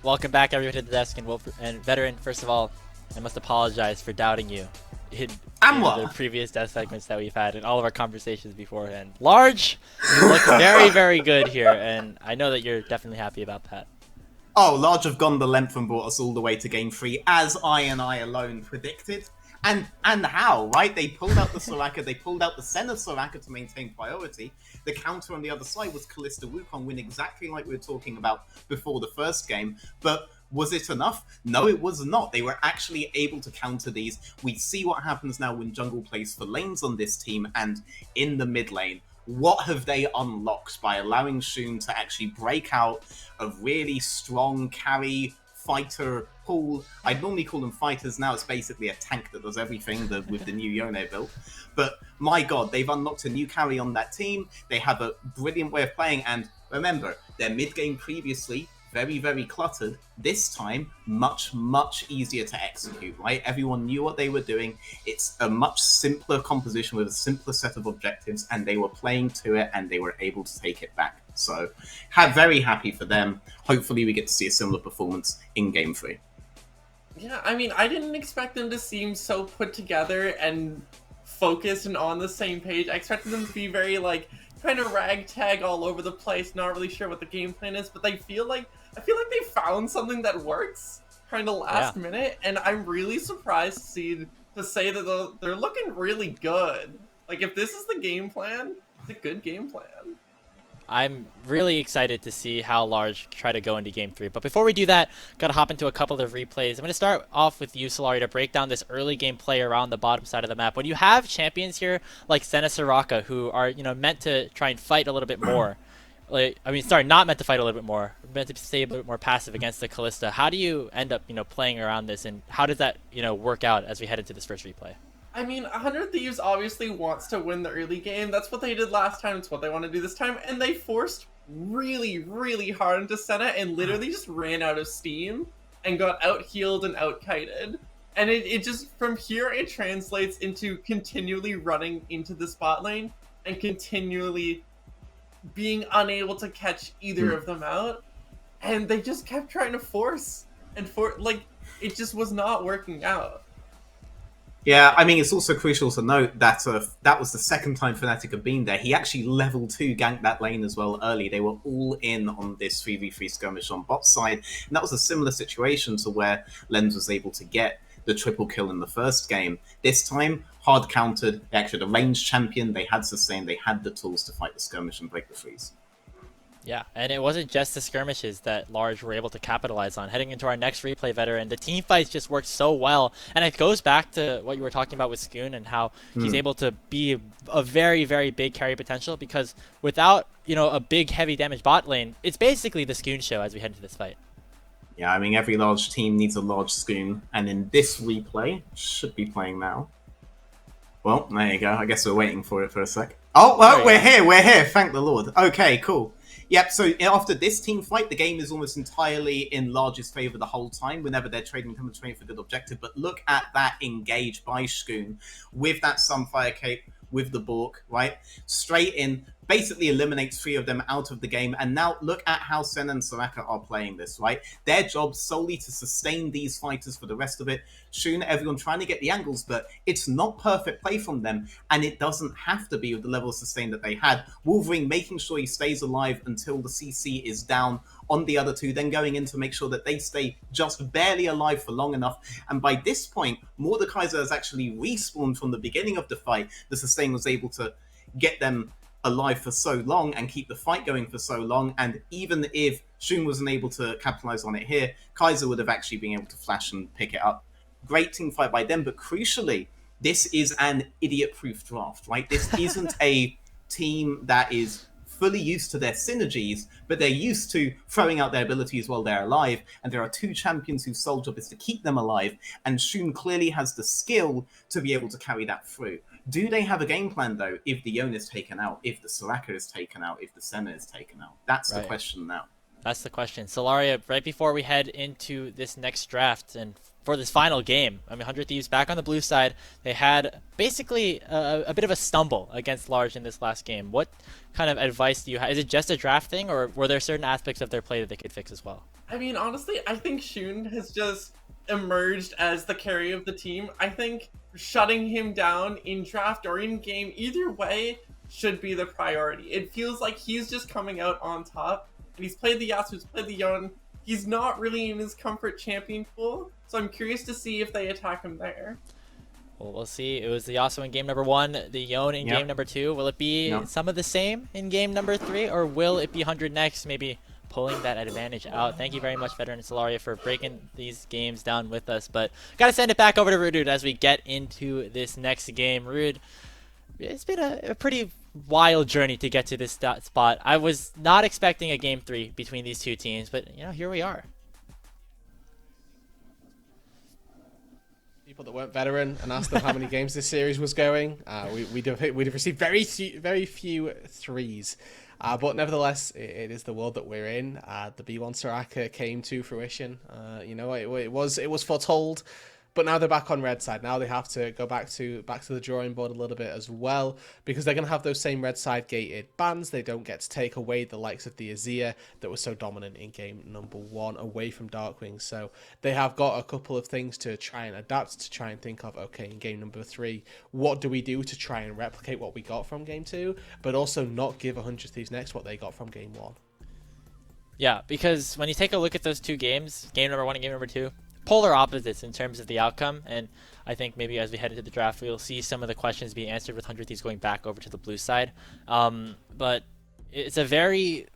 Welcome back, everyone, to the desk. And veteran, first of all, I must apologize for doubting you in, And in the what? previous desk segments that we've had and all of our conversations beforehand. Large, you look very, very good here, and I know that you're definitely happy about that. Oh, Large have gone the length and brought us all the way to game three, as I alone predicted. And how, right? They pulled out the Soraka, they pulled out the Senna Soraka to maintain priority. The counter on the other side was Kalista Wukong win exactly like we were talking about before the first game. But was it enough? No, it was not. They were actually able to counter these. We see what happens now when jungle plays for lanes on this team and in the mid lane. What have they unlocked by allowing Shun to actually break out a really strong carry fighter pool? I'd normally call them fighters. Now it's basically a tank that does everything with the new Yone build. But my god, they've unlocked a new carry on that team. They have a brilliant way of playing. And remember, their mid game previously very, very cluttered. This time, much, much easier to execute, right? Everyone knew what they were doing. It's a much simpler composition with a simpler set of objectives, and they were playing to it, and they were able to take it back. So, very happy for them. Hopefully, we get to see a similar performance in Game 3. Yeah, I mean, I didn't expect them to seem so put together and focused and on the same page. I expected them to be very, like, kind of ragtag all over the place, not really sure what the game plan is, but I feel like they found something that works kind of last minute, and I'm really surprised to say that they're looking really good. Like, if this is the game plan, it's a good game plan. I'm really excited to see how Large try to go into Game 3. But before we do that, gotta hop into a couple of replays. I'm gonna start off with you, Solari, to break down this early game play around the bottom side of the map. When you have champions here like Senna Soraka, who are meant to try and fight a little bit more, not meant to fight a little bit more, meant to stay a bit more passive against the Kalista. How do you end up playing around this, and how does that work out as we head into this first replay? I mean, 100 Thieves obviously wants to win the early game. That's what they did last time. It's what they want to do this time. And they forced really, really hard into Senna and literally just ran out of steam and got out-healed and out-kited. And it just, from here, it translates into continually running into the spot lane and continually being unable to catch either of them out. And they just kept trying to force. And it just was not working out. Yeah, I mean, it's also crucial to note that that was the second time Fnatic had been there. He actually level 2 ganked that lane as well early. They were all in on this 3v3 skirmish on bot side. And that was a similar situation to where Lens was able to get the triple kill in the first game. This time, hard countered. They actually had a range champion. They had sustain. They had the tools to fight the skirmish and break the freeze. Yeah, and it wasn't just the skirmishes that Large were able to capitalize on. Heading into our next replay, veteran, the team fights just worked so well, and it goes back to what you were talking about with Skoon and how he's able to be a very, very big carry potential, because without, a big heavy damage bot lane, it's basically the Skoon show as we head into this fight. Yeah, I mean, every large team needs a large Skoon, and in this replay, should be playing now. Well, there you go. I guess we're waiting for it for a sec. Oh, well, we're here, thank the Lord. Okay, cool. Yep, so after this team fight, the game is almost entirely in Large's favor the whole time whenever they're trading for good objective. But look at that engage by Skoon with that Sunfire Cape, with the Bork, right? Straight in, basically eliminates 3 of them out of the game. And now look at how Sen and Soraka are playing this, right? Their job solely to sustain these fighters for the rest of it. Shun, everyone trying to get the angles, but it's not perfect play from them, and it doesn't have to be with the level of sustain that they had. Wolverine making sure he stays alive until the CC is down on the other two, then going in to make sure that they stay just barely alive for long enough. And by this point, Mordekaiser has actually respawned from the beginning of the fight. The sustain was able to get them alive for so long and keep the fight going for so long. And even if Shun wasn't able to capitalize on it here, Kaiser would have actually been able to flash and pick it up. Great team fight by them, but crucially, this is an idiot-proof draft, right? This isn't a team that is fully used to their synergies, but they're used to throwing out their abilities while they're alive, and there are 2 champions whose sole job is to keep them alive, and Shun clearly has the skill to be able to carry that through. Do they have a game plan, though, if the Yone is taken out, if the Soraka is taken out, if the Senna is taken out? That's the question now. That's the question. Solaria, right before we head into this next draft and for this final game. I mean, 100 Thieves back on the blue side. They had basically a bit of a stumble against Large in this last game. What kind of advice do you have? Is it just a draft thing, or were there certain aspects of their play that they could fix as well? I mean, honestly, I think Shun has just emerged as the carry of the team. I think shutting him down in draft or in game, either way, should be the priority. It feels like he's just coming out on top. And he's played the Yasuo, he's played the Yon. He's not really in his comfort champion pool, so I'm curious to see if they attack him there. Well, we'll see. It was the Yasuo in game number 1, the Yon in game number 2. Will it be some of the same in game number 3, or will it be 100 next, maybe pulling that advantage out? Thank you very much, Veteran Solaria, for breaking these games down with us. But got to send it back over to Rude as we get into this next game. Rude, it's been a pretty wild journey to get to this spot. I was not expecting a game 3 between these two teams, but here we are. People that weren't veteran and asked them how many games this series was going, we'd have received very few threes. But nevertheless, it is the world that we're in. The B1 Soraka came to fruition. It was foretold. But now they're back on red side. Now they have to go back to the drawing board a little bit as well, because they're going to have those same red side gated bans. They don't get to take away the likes of the Azir that was so dominant in game number 1 away from Darkwing. So they have got a couple of things to try and adapt, to try and think of, okay, in game number 3, what do we do to try and replicate what we got from game 2, but also not give 100 Thieves Next what they got from game 1. Yeah, because when you take a look at those two games, game number 1 and game number 2, polar opposites in terms of the outcome, and I think maybe as we head into the draft, we'll see some of the questions being answered with 100 Thieves going back over to the blue side. But it's a very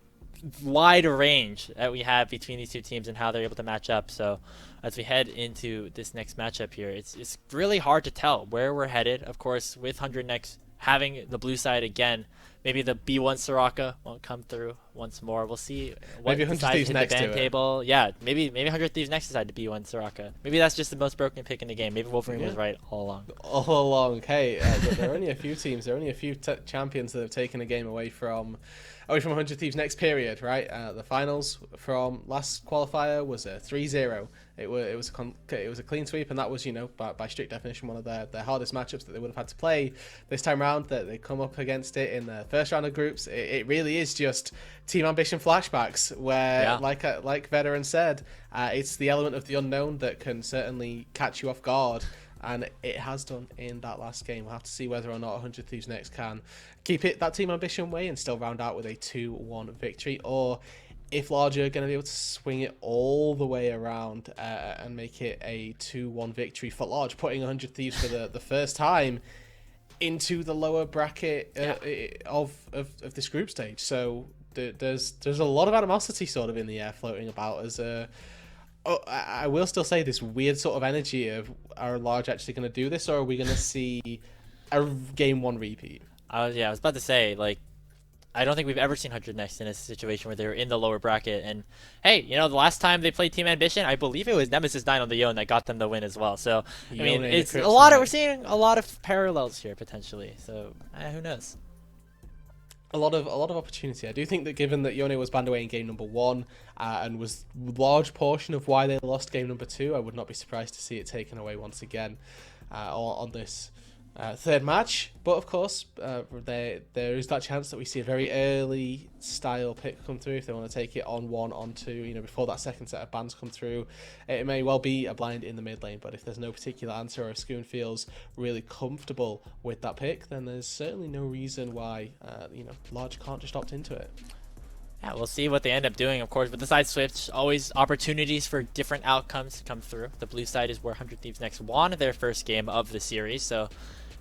wide range that we have between these two teams and how they're able to match up. So as we head into this next matchup here, it's really hard to tell where we're headed. Of course, with 100 next having the blue side again, maybe the B1 Soraka won't come through once more. We'll see what maybe decides to hit next the ban table. Yeah, maybe 100 Thieves next decide to B1 Soraka. Maybe that's just the most broken pick in the game. Maybe Wolverine was right all along. All along. Hey, there are only a few teams. There are only a few champions that have taken a game away from 100 Thieves next period, right? The finals from last qualifier was a 3-0. It was a clean sweep, and that was, by strict definition, one of their hardest matchups that they would have had to play this time around. That they come up against it in the first round of groups. It really is just Team Ambition flashbacks, where, like Veteran said, it's the element of the unknown that can certainly catch you off guard. And it has done in that last game. We'll have to see whether or not 100 Thieves Next can keep it that Team Ambition way and still round out with a 2-1 victory, or if Large are going to be able to swing it all the way around and make it a 2-1 victory for Large, putting 100 Thieves for the first time into the lower bracket of this group stage. So there's a lot of animosity sort of in the air floating about as I will still say this weird sort of energy of, are Large actually going to do this, or are we going to see a game 1 repeat? I was about to say, I don't think we've ever seen 100 Next in a situation where they were in the lower bracket. And hey, the last time they played Team Ambition, I believe it was Nemesis 9 on the Yon that got them the win as well. So I mean, it's a lot of, we're seeing a lot of parallels here potentially. So who knows? A lot of opportunity. I do think that given that Yone was banned away in game number 1 and was a large portion of why they lost game number 2, I would not be surprised to see it taken away once again on this third match. But of course, there is that chance that we see a very early style pick come through if they want to take it on 1, on 2, before that second set of bans come through. It may well be a blind in the mid lane, but if there's no particular answer, or if Skoon feels really comfortable with that pick, then there's certainly no reason why Large can't just opt into it. Yeah, we'll see what they end up doing. Of course, with the side switch, always opportunities for different outcomes to come through. The blue side is where 100 Thieves Next won their first game of the series, so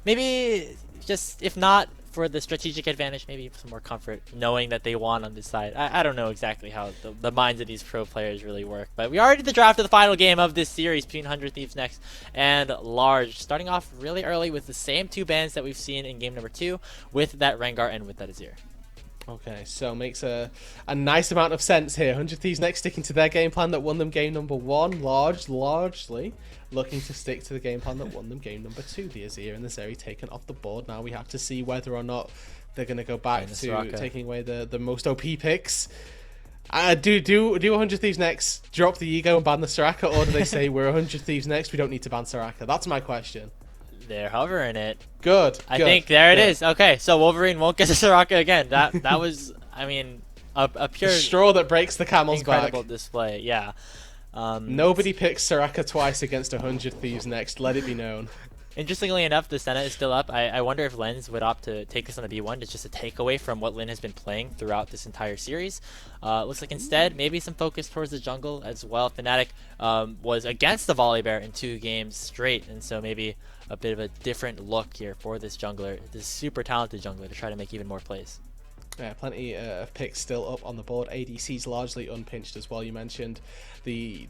maybe just, if not for the strategic advantage, maybe some more comfort knowing that they won on this side. I don't know exactly how the minds of these pro players really work, but we already did the draft of the final game of this series between 100 Thieves Next and Large, starting off really early with the same two bans that we've seen in game number 2, with that Rengar and with that Azir. Okay, so makes a nice amount of sense here. 100 Thieves Next sticking to their game plan that won them game number 1, largely looking to stick to the game plan that won them game number 2. The Azir and the Zeri taken off the board. Now we have to see whether or not they're going to go back to taking away the most OP picks. Do 100 Thieves next drop the ego and ban the Soraka, or do they say we're 100 Thieves next, we don't need to ban Soraka? That's my question. They're hovering it. Good. I think there it is. Okay, so Wolverine won't get the Soraka again. That was, I mean, a pure The straw that breaks the camel's incredible back. display. Yeah. Nobody picks Soraka twice against 100 Thieves next. Let it be known. Interestingly enough, the Senna is still up. I wonder if Lens would opt to take this on the B1. It's just a takeaway from what Lin has been playing throughout this entire series. Looks like instead, maybe some focus towards the jungle as well. Fnatic was against the Volibear in 2 games straight, and so maybe a bit of a different look here for this jungler, this super talented jungler, to try to make even more plays. Yeah, plenty of picks still up on the board. ADC's largely unpinched as well. You mentioned the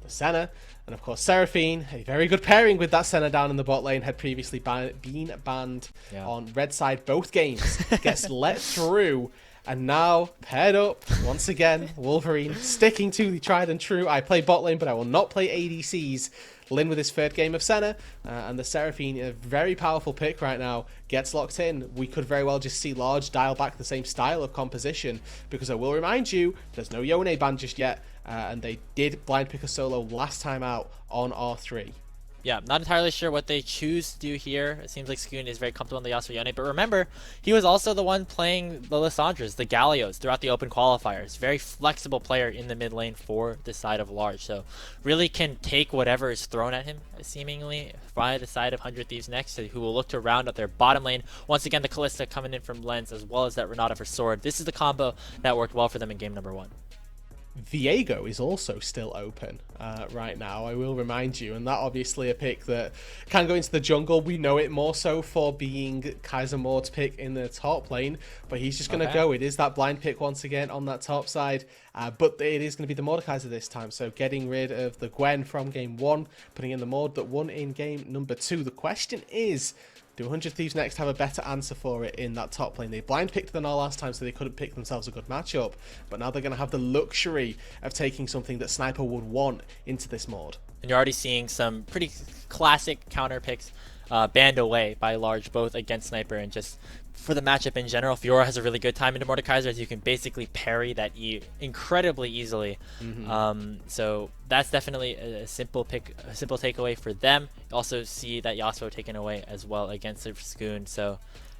Senna, and of course Seraphine, a very good pairing with that Senna down in the bot lane, had previously been banned on red side both games, gets let through, and now paired up once again. Wolverine sticking to the tried and true, I play bot lane but I will not play ADCs. Lin with his 3rd game of Senna, and the Seraphine, a very powerful pick right now, gets locked in. We could very well just see Large dial back the same style of composition, because I will remind you, there's no Yone ban just yet, and they did blind pick a solo last time out on R3. Yeah, not entirely sure what they choose to do here. It seems like Skoon is very comfortable in the Yasuo Yone, but remember, he was also the one playing the Lissandras, the Gallios, throughout the open qualifiers. Very flexible player in the mid lane for the side of Large, so really can take whatever is thrown at him, seemingly, by the side of 100 Thieves next, who will look to round up their bottom lane. Once again, the Kalista coming in from Lens, as well as that Renata for Sword. This is the combo that worked well for them in game number 1. Viego is also still open right now, I will remind you, and that obviously a pick that can go into the jungle. We know it more so for being Kaiser Mord's pick in the top lane, but he's just going to go. It is that blind pick once again on that top side, but it is going to be the Mordekaiser this time, so getting rid of the Gwen from game 1, putting in the Mord that won in game number 2. The question is, do 100 Thieves next have a better answer for it in that top lane? They blind picked the Gnar last time, so they couldn't pick themselves a good matchup. But now they're going to have the luxury of taking something that Sniper would want into this Mord. And you're already seeing some pretty classic counter picks banned away by Large, both against Sniper and just for the matchup in general. Fiora has a really good time into Mordekaiser, as you can basically parry that E incredibly easily. So that's definitely a simple pick, a simple takeaway for them. You also see that Yasuo taken away as well against Skoon. So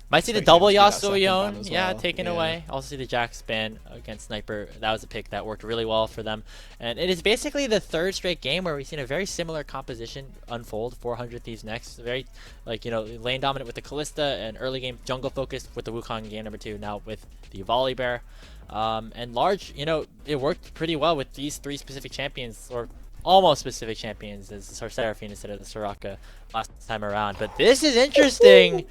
might see the double Yasuo Yone, taken away. Also see the Jax ban against Sniper. That was a pick that worked really well for them. And it is basically the 3rd straight game where we've seen a very similar composition unfold for 100 Thieves next. Very, like, you know, lane dominant with the Kalista, and early game jungle focused with the Wukong in game number 2, now with the Volibear. And Large, you know, it worked pretty well with these 3 specific champions, or almost specific champions, as Seraphine instead of the Soraka last time around. But this is interesting.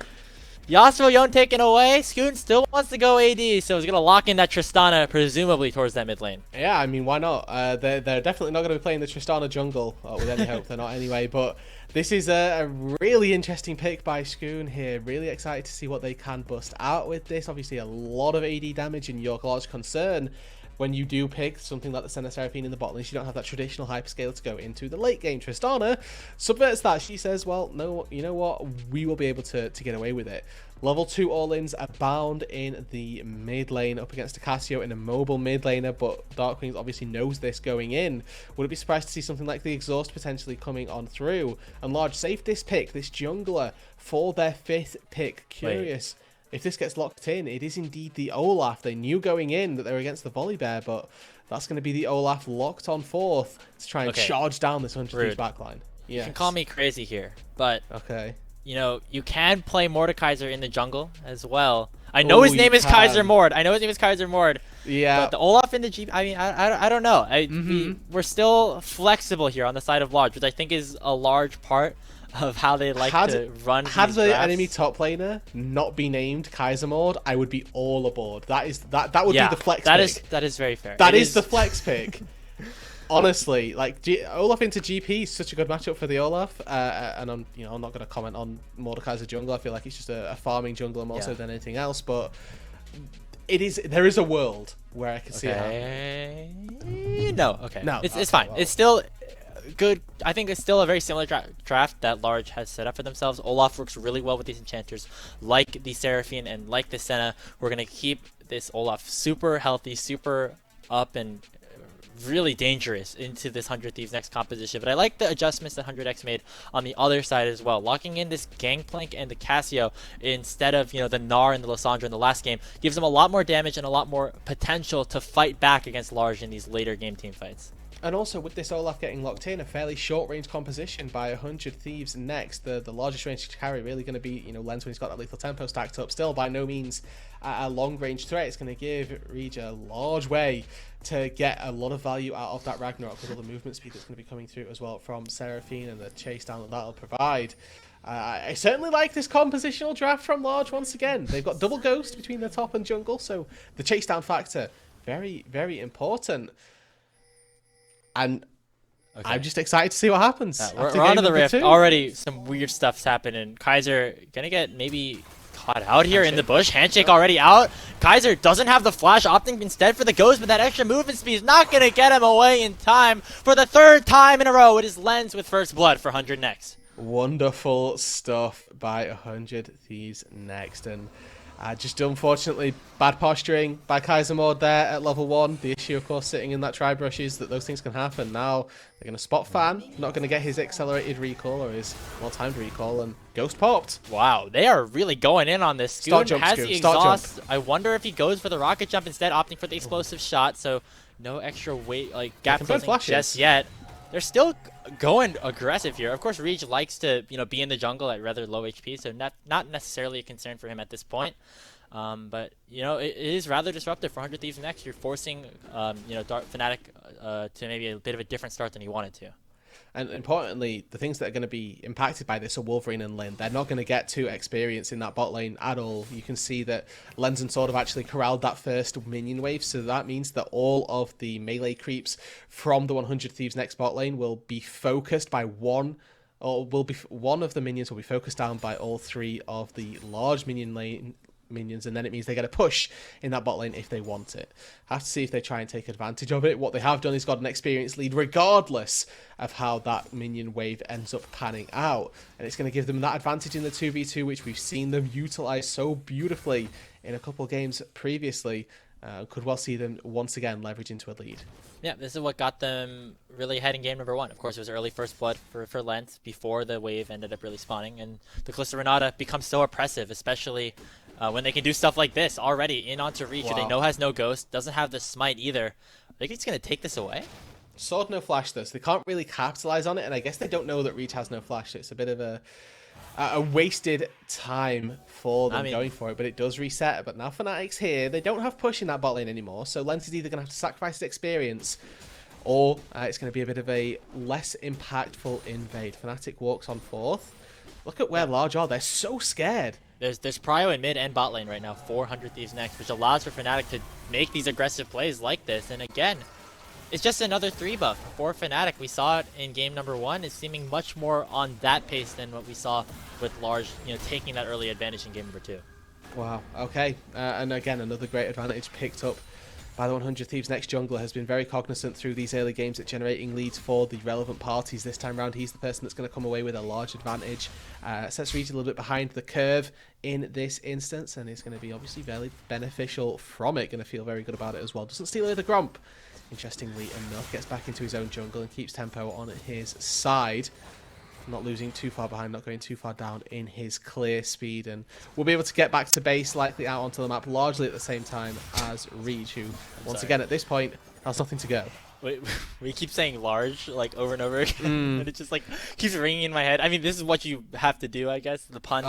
Yasuo Yone taken away. Skoon still wants to go AD, so he's going to lock in that Tristana, presumably towards that mid lane. Yeah, I mean, why not? They're definitely not going to be playing the Tristana jungle, with any hope. They're not anyway, but this is a really interesting pick by Skoon here. Really excited to see what they can bust out with this. Obviously, a lot of AD damage, and your large concern when you do pick something like the Senna Seraphine in the bot lane, you don't have that traditional hyperscale to go into the late game. Tristana subverts that. She says, well, no, you know what? We will be able to get away with it. Level 2 all-ins abound in the mid lane up against a Cassio in a mobile mid laner, but Dark Queens obviously knows this going in. Would it be surprised to see something like the Exhaust potentially coming on through? And Large saved this pick, this jungler, for their 5th pick. Curious. If this gets locked in, it is indeed the Olaf. They knew going in that they were against the Volibear, but that's going to be the Olaf locked on 4th to try and charge down this 100 Thieves backline. Yes. You can call me crazy here, but you know, you can play Mordekaiser in the jungle as well. I know his name is Kaiser Mord. Yeah. But the Olaf in the GP, I mean, I don't know. We're still flexible here on the side of Large, which I think is a large part of how they like to run. Had the enemy top laner not be named Kaiser Mord, I would be all aboard. That would be the flex pick. That is very fair. That is the flex pick. Honestly, like Olaf into GP is such a good matchup for the Olaf, and I'm not going to comment on Mordekaiser jungle. I feel like it's just a farming jungler more so than anything else. But there is a world where I can see it happening. No, it's fine. It's still good. I think it's still a very similar draft that Large has set up for themselves. Olaf works really well with these enchanters, like the Seraphine and like the Senna. We're gonna keep this Olaf super healthy, super up and really dangerous into this 100 Thieves next composition. But I like the adjustments that 100X made on the other side as well. Locking in this Gangplank and the Casio instead of, the Gnar and the Lissandra in the last game gives them a lot more damage and a lot more potential to fight back against Large in these later game team fights. And also with this Olaf getting locked in, a fairly short range composition by 100 Thieves next. The largest range to carry really going to be, Lens when he's got that lethal tempo stacked up. Still by no means a long range threat. It's going to give Reg a large way to get a lot of value out of that Ragnarok with all the movement speed that's going to be coming through as well from Seraphine and the chase down that'll provide. I certainly like this compositional draft from Large once again. They've got double ghost between the top and jungle, so the chase down factor, very, very important. And okay. I'm just excited to see what happens. We're onto the rift. Already some weird stuff's happening. Kaiser gonna get maybe caught out here in the bush. Handshake already out. Kaiser doesn't have the flash, opting instead for the ghost, but that extra movement speed is not gonna get him away in time. For the third time in a row, it is Lens with first blood for 100 next. Wonderful stuff by 100 Thieves next. And just unfortunately, bad posturing by Kaiser Mode there at level 1. The issue, of course, sitting in that tri-brush is that those things can happen. Now, they're going to spot Fan, not going to get his accelerated recall or his well-timed recall, and Ghost popped. Wow, they are really going in on this. Start jump, has Scoop. the Start exhaust. jump. I wonder if he goes for the rocket jump instead, opting for the explosive shot, so no extra weight, gap closing just yet. They're still going aggressive here. Of course, Reach likes to, be in the jungle at rather low HP, so not necessarily a concern for him at this point. But it is rather disruptive for 100 Thieves next. You're forcing, Dark Fnatic to maybe a bit of a different start than he wanted to. And importantly, the things that are going to be impacted by this are Wolverine and Lin. They're not going to get to experience in that bot lane at all. You can see that Lens and Sword have actually corralled that first minion wave, so that means that all of the melee creeps from the 100 Thieves next bot lane will be focused by one of the minions will be focused down by all 3 of the large minions, and then it means they get a push in that bot lane if they want it. Have to see if they try and take advantage of it. What they have done is got an experience lead regardless of how that minion wave ends up panning out, and it's going to give them that advantage in the 2v2, which we've seen them utilize so beautifully in a couple games previously. Could well see them once again leverage into a lead. Yeah, this is what got them really ahead in game number 1. Of course, it was early first blood for Lens before the wave ended up really spawning, and the Kalista Renata becomes so oppressive, especially when they can do stuff like this already in onto Reach, who they know has no ghost, doesn't have the smite either. I think he's going to take this away. Sword no flash though, so they can't really capitalize on it, and I guess they don't know that Reach has no flash, so it's a bit of a wasted time for them going for it, but it does reset. But now Fnatic's here, they don't have push in that bot lane anymore, so Lens is either going to have to sacrifice his experience, or it's going to be a bit of a less impactful invade. Fnatic walks on 4th. Look at where Large are, they're so scared. There's Prio in mid and bot lane right now, 400 Thieves next, which allows for Fnatic to make these aggressive plays like this. And again, it's just another 3 buff for Fnatic. We saw it in game number 1. It's seeming much more on that pace than what we saw with Large, taking that early advantage in game number 2. Wow, okay. And again, another great advantage picked up by the 100 Thieves next. Jungler has been very cognizant through these early games at generating leads for the relevant parties. This time round, he's the person that's going to come away with a large advantage. Sets Reach a little bit behind the curve in this instance, and is going to be obviously very beneficial from it. Going to feel very good about it as well. Doesn't steal away the Grump, interestingly enough. Gets back into his own jungle and keeps tempo on his side. Not losing too far behind, not going too far down in his clear speed, and we'll be able to get back to base, likely out onto the map, largely at the same time as Reach, who, once again, at this point, has nothing to go. We keep saying Large, over and over again, and it just, keeps ringing in my head. I mean, this is what you have to do, I guess. The puns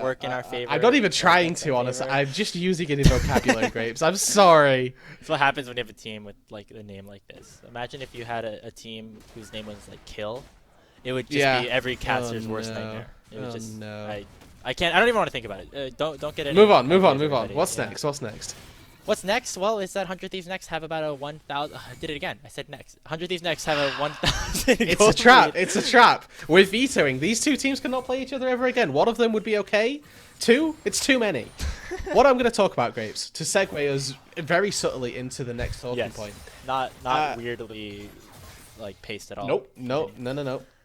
work in our favor. I'm not even trying to, honestly. I'm just using it in vocabulary, Grapes. I'm sorry. That's what happens when you have a team with, a name like this. Imagine if you had a team whose name was, Kill. It would just be every caster's worst nightmare. It would just. No. I can't. I don't even want to think about it. Don't get it. Move on. What's next? What's next? Well, is that 100 Thieves next have about a 1,000. I did it again. I said next. 100 Thieves next have a 1,000. It's a trap. It's a trap. We're vetoing. These 2 teams cannot play each other ever again. One of them would be okay. 2? It's too many. What I'm going to talk about, Grapes, to segue us very subtly into the next talking point. Not weirdly like paced at all. Nope, no.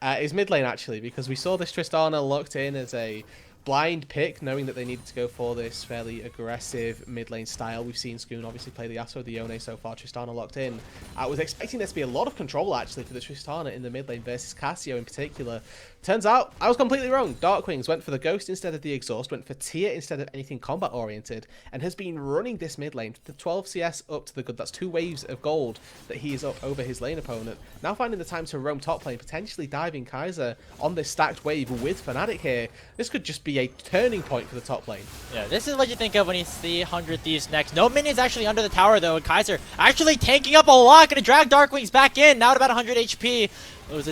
It's mid lane actually, because we saw this Tristana locked in as a blind pick, knowing that they needed to go for this fairly aggressive mid lane style. We've seen Scoon obviously play the Yasuo, the Yone so far. Tristana locked in. I was expecting there to be a lot of control actually for the Tristana in the mid lane versus Cassio in particular. Turns out I was completely wrong. Darkwings went for the Ghost instead of the Exhaust, went for Tier instead of anything combat oriented, and has been running this mid lane. The 12 CS up to the good. That's 2 waves of gold that he is up over his lane opponent. Now finding the time to roam top lane, potentially diving Kaiser on this stacked wave with Fnatic here. This could just be a turning point for the top lane. Yeah, this is what you think of when you see 100 Thieves next. No minions actually under the tower though, and Kaiser actually tanking up a lot, gonna drag Darkwings back in, now at about 100 HP. It was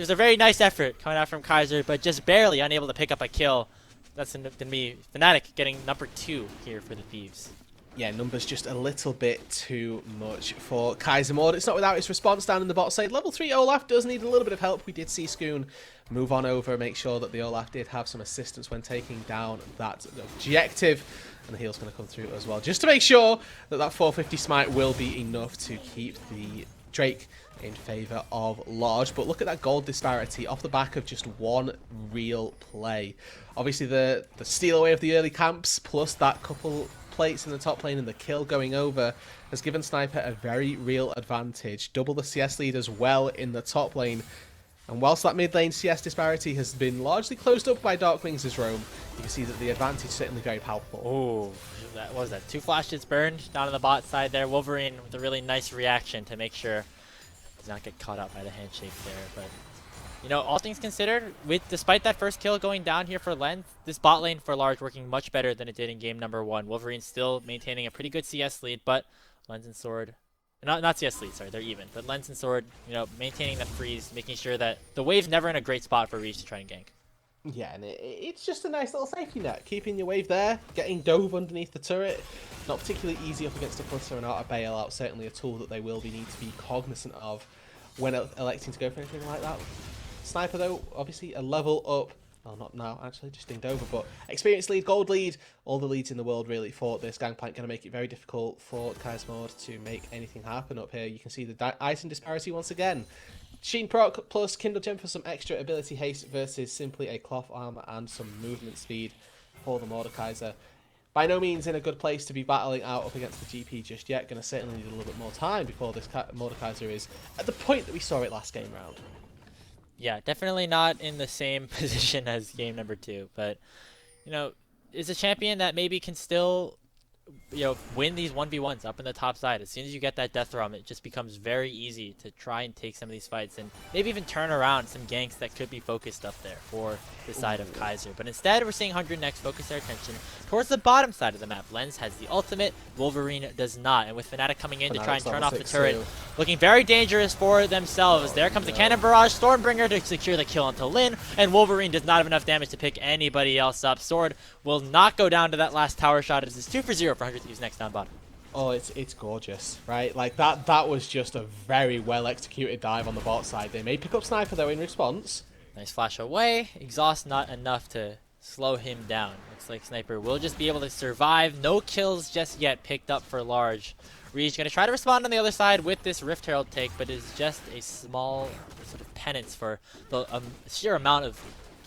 a very nice effort coming out from Kaiser, but just barely unable to pick up a kill. That's gonna be Fnatic getting number 2 here for the Thieves. Yeah, numbers just a little bit too much for Kaiser Mord. It's not without its response down in the bot side. Level 3 Olaf does need a little bit of help. We did see Scoon move on over, make sure that the Olaf did have some assistance when taking down that objective. And the heal's going to come through as well, just to make sure that that 450 smite will be enough to keep the Drake in favour of Large. But look at that gold disparity off the back of just one real play. Obviously the steal away of the early camps plus that couple plates in the top lane and the kill going over has given Sniper a very real advantage. Double the CS lead as well in the top lane. And whilst that mid lane CS disparity has been largely closed up by Darkwings' roam, you can see that the advantage is certainly very palpable. Oh, that was that. 2 flashes burned down on the bot side there. Wolverine with a really nice reaction to make sure does not get caught out by the handshake there. But you know, all things considered, despite that first kill going down here for Lens, this bot lane for Large working much better than it did in game number 1. Wolverine still maintaining a pretty good CS lead, but Lens and Sword, not CS lead, sorry, they're even. But Lens and Sword, you know, maintaining the freeze, making sure that the wave's never in a great spot for Reach to try and gank. Yeah, and it's just a nice little safety net. Keeping your wave there, getting dove underneath the turret. Not particularly easy up against a flutter and out a bailout. Certainly a tool that they will need to be cognizant of when electing to go for anything like that. Sniper though, obviously a level up. Well, not now, actually, just dinged over, but experience lead, gold lead, all the leads in the world really for this Gangplank. Going to make it very difficult for Kaiser Mord to make anything happen up here. You can see the item disparity once again. Sheen proc plus Kindle Gem for some extra ability haste versus simply a cloth armor and some movement speed for the Mordekaiser. By no means in a good place to be battling out up against the GP just yet. Going to certainly need a little bit more time before this Mordekaiser is at the point that we saw it last game round. Yeah, definitely not in the same position as game number 2, but you know, is a champion that maybe can still, you know, win these 1v1s up in the top side. As soon as you get that death rum, it just becomes very easy to try and take some of these fights and maybe even turn around some ganks that could be focused up there for the side of Kaiser. But instead, we're seeing 100 next focus their attention towards the bottom side of the map. Lens has the ultimate, Wolverine does not. And with Fnatic coming in to try and turn off the turret, looking very dangerous for themselves. There comes the Cannon Barrage, Stormbringer to secure the kill onto Lin, and Wolverine does not have enough damage to pick anybody else up. Sword will not go down to that last tower shot. It is 2 for 0 for 100 Thieves next down bottom. Oh, it's gorgeous, right? Like that was just a very well executed dive on the bot side. They may pick up Sniper though in response. Nice flash away. Exhaust not enough to slow him down. Looks like Sniper will just be able to survive. No kills just yet picked up for Large. Reach gonna try to respond on the other side with this Rift Herald take, but is just a small sort of penance for the sheer amount of,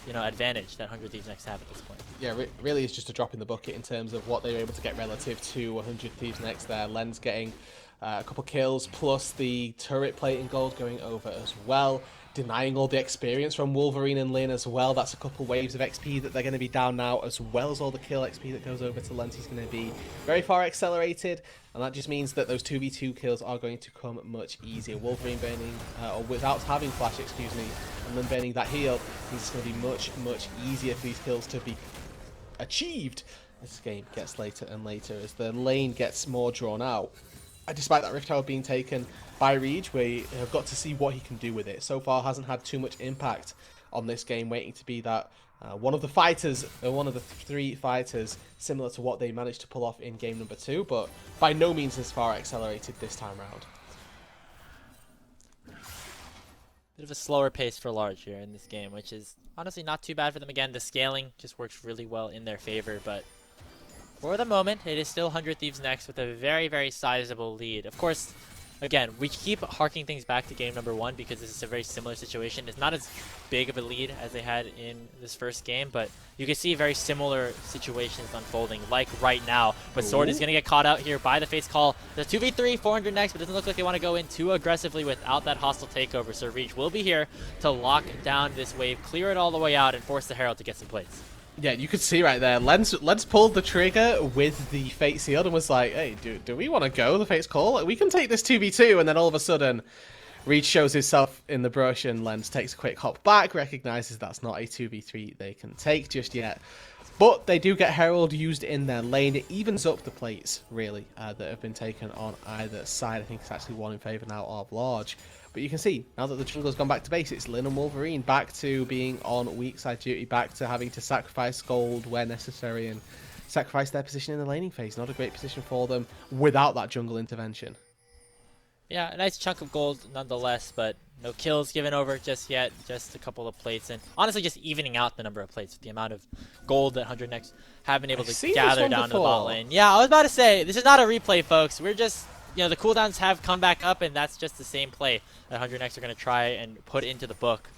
you know, advantage that 100 Thieves next have at this point. Yeah, really is just a drop in the bucket in terms of what they were able to get relative to 100 Thieves next there. Lens getting a couple kills, plus the turret plate in gold going over as well. Denying all the experience from Wolverine and Lin as well. That's a couple waves of XP that they're going to be down now, as well as all the kill XP that goes over to Lens. He's going to be very far accelerated, and that just means that those 2v2 kills are going to come much easier. Wolverine burning, or without having flash, excuse me, and then burning that heal, means it's going to be much, much easier for these kills to be achieved. This game gets later and later as the lane gets more drawn out. Despite that Rift Herald being taken by Reach, we have got to see what he can do with it. So far hasn't had too much impact on this game, waiting to be that one of the fighters, one of the 3 fighters, similar to what they managed to pull off in game number 2, but by no means as far accelerated this time round. Bit of a slower pace for Large here in this game, which is honestly not too bad for them. Again, the scaling just works really well in their favor, but for the moment, it is still 100 Thieves next with a very, very sizable lead. Of course, again, we keep harking things back to game number 1 because this is a very similar situation. It's not as big of a lead as they had in this first game, but you can see very similar situations unfolding, like right now. But Sword is going to get caught out here by the face call. The 2v3, 400 next, but it doesn't look like they want to go in too aggressively without that hostile takeover. So Reach will be here to lock down this wave, clear it all the way out, and force the Herald to get some plates. Yeah, you could see right there. Lens pulled the trigger with the Fate Sealed and was like, hey, do we want to go the Fate's Call? Like, we can take this 2v2, and then all of a sudden, Reed shows himself in the brush, and Lens takes a quick hop back, recognizes that's not a 2v3 they can take just yet. But they do get Herald used in their lane. It evens up the plates, really, that have been taken on either side. I think it's actually one in favor now of Large. But you can see, now that the jungle's gone back to base, it's Lin and Wolverine back to being on weak side duty, back to having to sacrifice gold where necessary and sacrifice their position in the laning phase. Not a great position for them without that jungle intervention. Yeah, a nice chunk of gold nonetheless, but no kills given over just yet. Just a couple of plates, and honestly just evening out the number of plates with the amount of gold that 100 Next have been able to gather down to the bot lane. Yeah, I was about to say, this is not a replay, folks. We're just... You know, the cooldowns have come back up, and that's just the same play that 100 Next are going to try and put into the book.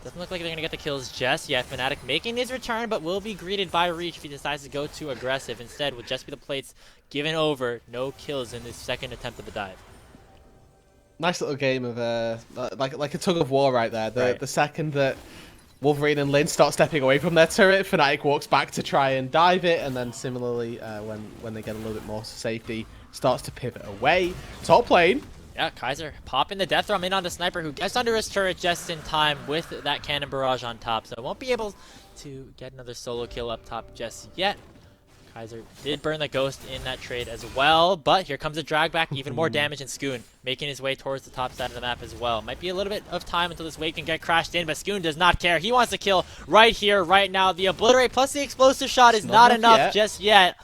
Doesn't look like they're going to get the kills just yet. Fnatic making his return, but will be greeted by Reach if he decides to go too aggressive. Instead, will just be the plates given over. No kills in this second attempt at the dive. Nice little game of like a tug of war right there. The second that Wolverine and Lin start stepping away from their turret, Fnatic walks back to try and dive it, and then similarly, when they get a little bit more safety, starts to pivot away. Top lane. Yeah, Kaiser popping the death throw in on the sniper who gets under his turret just in time with that cannon barrage on top. So won't be able to get another solo kill up top just yet. Kaiser did burn the ghost in that trade as well, but here comes a drag back, even more damage, and Skoon making his way towards the top side of the map as well. Might be a little bit of time until this wave can get crashed in, but Skoon does not care. He wants to kill right here, right now. The Obliterate plus the explosive shot is not enough just yet.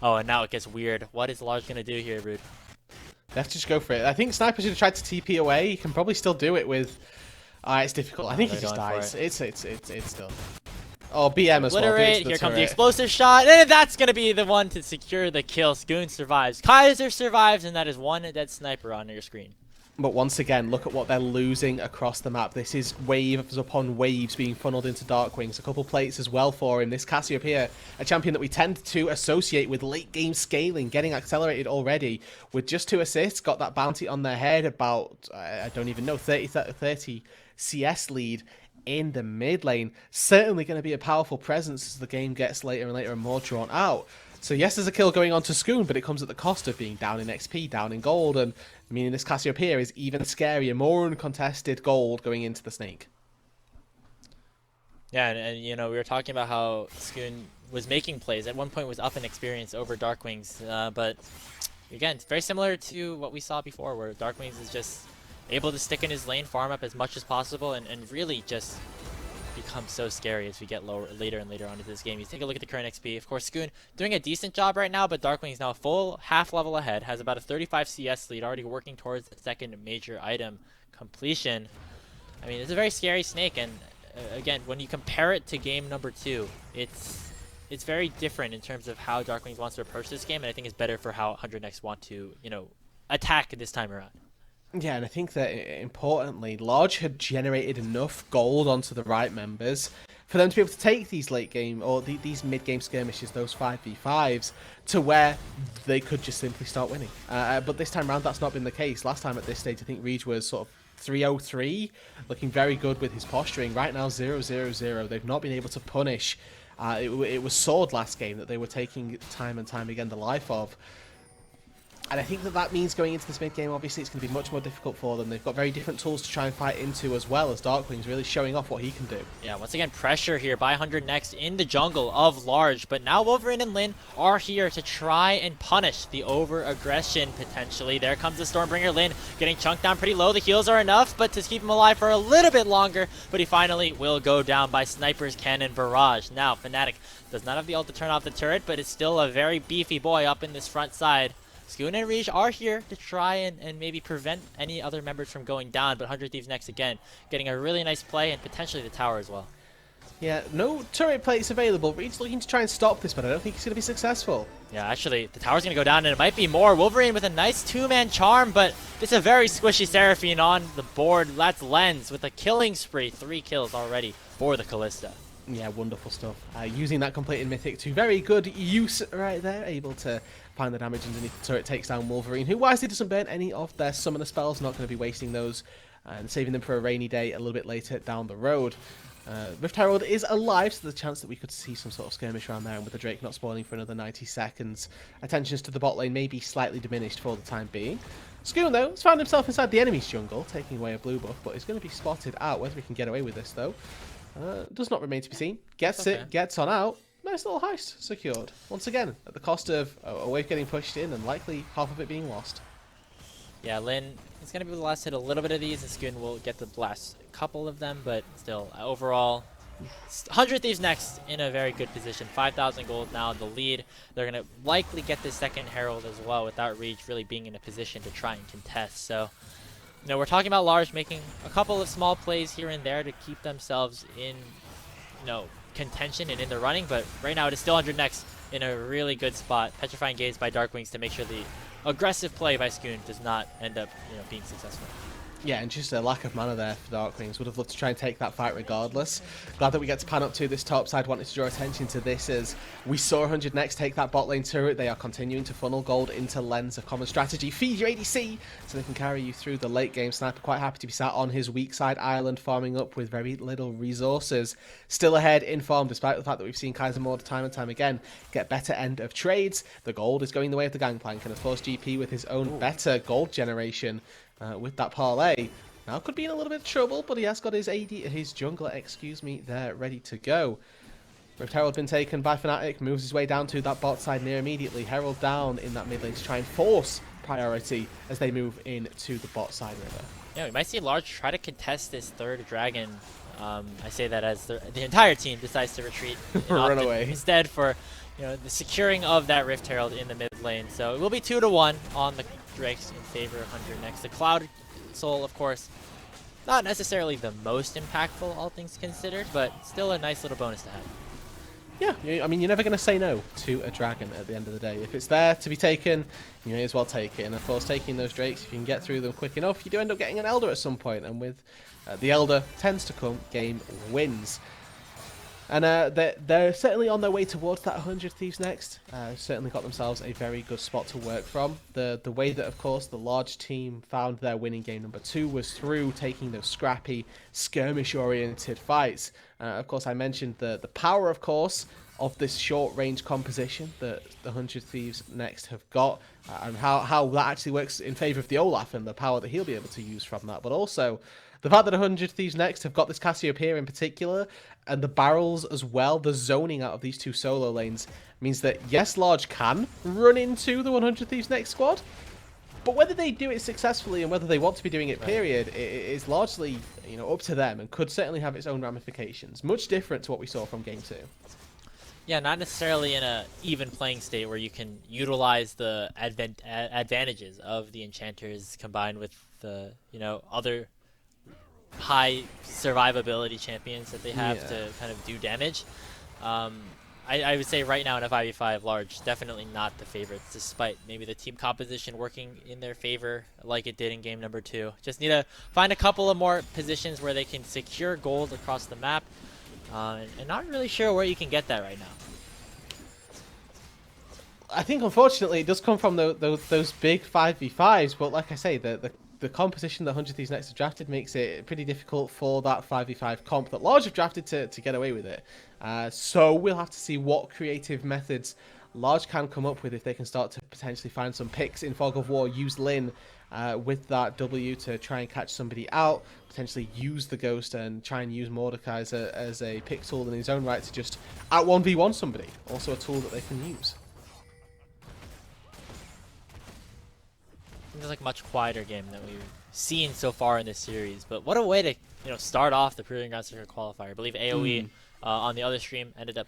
Oh, and now it gets weird. What is Large going to do here, Rude? They have to just go for it. I think Sniper should have tried to TP away. He can probably still do it with... it's difficult. I think he just dies. It's still... Oh, BM as well. Obliterate, here comes the explosive shot, and that's going to be the one to secure the kill. Skoon survives. Kaiser survives, and that is one dead sniper on your screen. But once again, look at what they're losing across the map. This is waves upon waves being funneled into Darkwings. A couple plates as well for him. This Cassiopeia, a champion that we tend to associate with late game scaling, getting accelerated already. With just 2 assists, got that bounty on their head, about, I don't even know, 30 CS lead in the mid lane. Certainly going to be a powerful presence as the game gets later and later and more drawn out. So yes, there's a kill going on to Skoon, but it comes at the cost of being down in XP, down in gold, and meaning this Cassiopeia is even scarier, more uncontested gold going into the Snake. Yeah, and you know, we were talking about how Skoon was making plays. At one point was up in experience over Darkwings, but again, it's very similar to what we saw before, where Darkwings is just able to stick in his lane, farm up as much as possible, and really just become so scary as we get later and later on into this game. You take a look at the current XP. Of course, Skoon doing a decent job right now, but Darkwing is now a full half level ahead, has about a 35 CS lead, already working towards the second major item completion. I mean, it's a very scary Snake, and again, when you compare it to game number 2, it's very different in terms of how Darkwings wants to approach this game, and I think it's better for how 100 Next want to, you know, attack this time around. Yeah, and I think that, importantly, Large had generated enough gold onto the right members for them to be able to take these late game, or these mid-game skirmishes, those 5v5s, to where they could just simply start winning. But this time around, that's not been the case. Last time at this stage, I think Reed was sort of 3-0-3, looking very good with his posturing. Right now, 0-0-0. They've not been able to punish. It was Sword last game that they were taking time and time again the life of. And I think that means going into this mid-game, obviously, it's going to be much more difficult for them. They've got very different tools to try and fight into, as well as Darkwing's really showing off what he can do. Yeah, once again, pressure here by 100 Next in the jungle of Large. But now Wolverine and Lin are here to try and punish the over-aggression, potentially. There comes the Stormbringer. Lin getting chunked down pretty low. The heals are enough, but to keep him alive for a little bit longer. But he finally will go down by Sniper's Cannon Barrage. Now, Fnatic does not have the ult to turn off the turret, but it's still a very beefy boy up in this front side. Skoon and Reach are here to try and maybe prevent any other members from going down, but 100 Thieves Next again, getting a really nice play and potentially the tower as well. Yeah, no turret plates available. Reed's looking to try and stop this, but I don't think he's going to be successful. Yeah, actually, the tower's going to go down, and it might be more. Wolverine with a nice two-man charm, but it's a very squishy Seraphine on the board. That's Lens with a killing spree. 3 kills already for the Callista. Yeah, wonderful stuff. Using that completed mythic to very good use right there. Able to find the damage underneath the turret, takes down Wolverine, who wisely doesn't burn any of their summoner spells. Not going to be wasting those and saving them for a rainy day a little bit later down the road. Rift Herald is alive, so there's a chance that we could see some sort of skirmish around there, and with the Drake not spawning for another 90 seconds, attentions to the bot lane may be slightly diminished for the time being. Scoon, though, has found himself inside the enemy's jungle, taking away a blue buff, but is going to be spotted out. Whether we can get away with this, though, does not remain to be seen. Gets it, gets on out. Nice little heist secured. Once again, at the cost of a wave getting pushed in and likely half of it being lost. Yeah, Lin is going to be the last hit a little bit of these, and Scoon will get the last couple of them, but still, overall, 100 Thieves next in a very good position. 5,000 gold now in the lead. They're going to likely get the second Herald as well without Reach really being in a position to try and contest. So, you know, we're talking about Large making a couple of small plays here and there to keep themselves in, you know, contention and in the running, but right now it is still 100 next in a really good spot. Petrifying Gaze by Darkwings to make sure the aggressive play by Scoon does not end up, you know, being successful. Yeah, and just a lack of mana there for Darkwings. Would have loved to try and take that fight regardless. Glad that we get to pan up to this top side. Wanted to draw attention to this as we saw 100 next take that bot lane turret. They are continuing to funnel gold into Lens, a common strategy. Feed your ADC so they can carry you through the late game. Sniper quite happy to be sat on his weak side island, farming up with very little resources. Still ahead in farm, despite the fact that we've seen Kaiser Mord time and time again get better end of trades. The gold is going the way of the Gangplank, and of course GP with his own better gold generation. With that parlay, now could be in a little bit of trouble, but he has got his jungler, there ready to go. Rift Herald been taken by Fnatic, moves his way down to that bot side near immediately. Herald down in that mid lane to try and force priority as they move into the bot side river. Yeah, we might see Large try to contest this third dragon. I say that as the entire team decides to retreat Run away instead for, you know, the securing of that Rift Herald in the mid lane. So it will be 2-1 on the Drakes in favor of 100 next. The Cloud Soul, of course, not necessarily the most impactful, all things considered, but still a nice little bonus to have. Yeah, I mean, you're never going to say no to a dragon at the end of the day. If it's there to be taken, you may as well take it. And of course, taking those Drakes, if you can get through them quick enough, you do end up getting an Elder at some point. And with the Elder tends to come, game wins. And they're certainly on their way towards that 100 Thieves next. Certainly got themselves a very good spot to work from. The way that, of course, the Large team found their winning game number 2 was through taking those scrappy, skirmish-oriented fights. Of course, I mentioned the power, of course, of this short-range composition that the 100 Thieves next have got, and how that actually works in favor of the Olaf and the power that he'll be able to use from that, but also the fact that 100 Thieves next have got this Cassiopeia in particular, and the barrels as well, the zoning out of these two solo lanes, means that, yes, Large can run into the 100 Thieves next squad, but whether they do it successfully and whether they want to be doing it, period, it is largely, you know, up to them, and could certainly have its own ramifications. Much different to what we saw from Game 2. Yeah, not necessarily in a even playing state where you can utilize the advantages of the enchanters combined with the, you know, other high survivability champions that they have to kind of do damage. I would say right now in a 5v5 Large, definitely not the favorites, despite maybe the team composition working in their favor like it did in game number 2. Just need to find a couple of more positions where they can secure gold across the map, and not really sure where you can get that right now. I think, unfortunately, it does come from those big 5v5s, but like I say, the composition that 100 Thieves next have drafted makes it pretty difficult for that 5v5 comp that Large have drafted to get away with it. So we'll have to see what creative methods Large can come up with if they can start to potentially find some picks in Fog of War, use Lin with that W to try and catch somebody out, potentially use the Ghost and try and use Mordecai as a pick tool in his own right to just out 1v1 somebody. Also a tool that they can use. It's like a much quieter game than we've seen so far in this series, but what a way to, you know, start off the Proving Ground Circuit qualifier. I believe AoE on the other stream ended up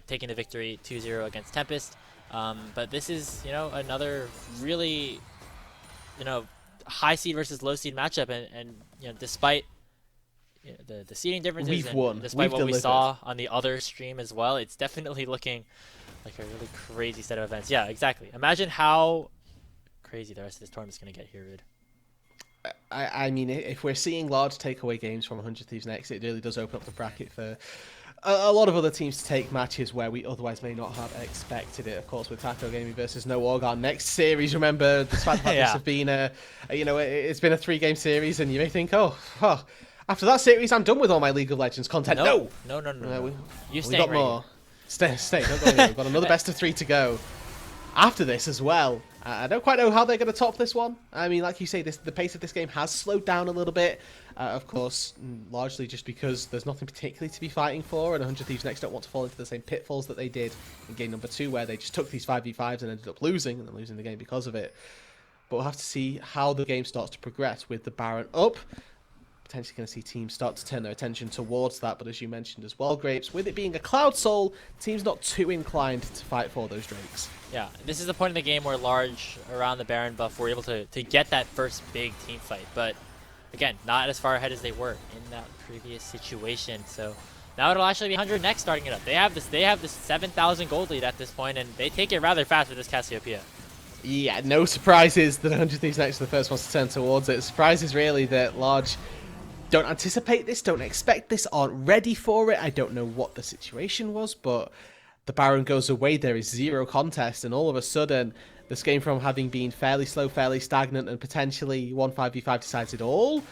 taking the victory 2-0 against Tempest, but this is, you know, another really, you know, high seed versus low seed matchup, and you know, despite the seeding differences. We've and won. Despite We've what we delivered. saw on the other stream as well, it's definitely looking like a really crazy set of events. Yeah, exactly. Imagine how crazy the rest of this tournament's going to get here, Rid. I mean, if we're seeing large takeaway games from 100 Thieves next, it really does open up the bracket for a lot of other teams to take matches where we otherwise may not have expected it. Of course, with Taco Gaming versus No Org, our next series, remember, despite the fact this have been it's been a 3-game series, and you may think, oh, after that series, I'm done with all my League of Legends content. No. We got more. Stay. Don't go anywhere. We've got another best of 3 to go after this as well. I don't quite know how they're going to top this one. I mean, like you say, the pace of this game has slowed down a little bit. Of course, largely just because there's nothing particularly to be fighting for, and 100 Thieves next don't want to fall into the same pitfalls that they did in game number 2, where they just took these 5v5s and ended up losing, and then losing the game because of it. But we'll have to see how the game starts to progress with the Baron up. Potentially going to see teams start to turn their attention towards that, but as you mentioned as well, Grapes, with it being a Cloud Soul, team's not too inclined to fight for those Drakes. Yeah, this is the point in the game where Large, around the Baron buff, were able to get that first big team fight, but again, not as far ahead as they were in that previous situation. So now it'll actually be 100 next starting it up. They have this 7,000 gold lead at this point, and they take it rather fast with this Cassiopeia. Yeah, no surprises that 100 Thieves next are the first ones to turn towards it. Surprises really that Large don't anticipate this, don't expect this, aren't ready for it. I don't know what the situation was, but the Baron goes away, there is 0 contest, and all of a sudden, this game from having been fairly slow, fairly stagnant, and potentially 1 5v5 decides it all,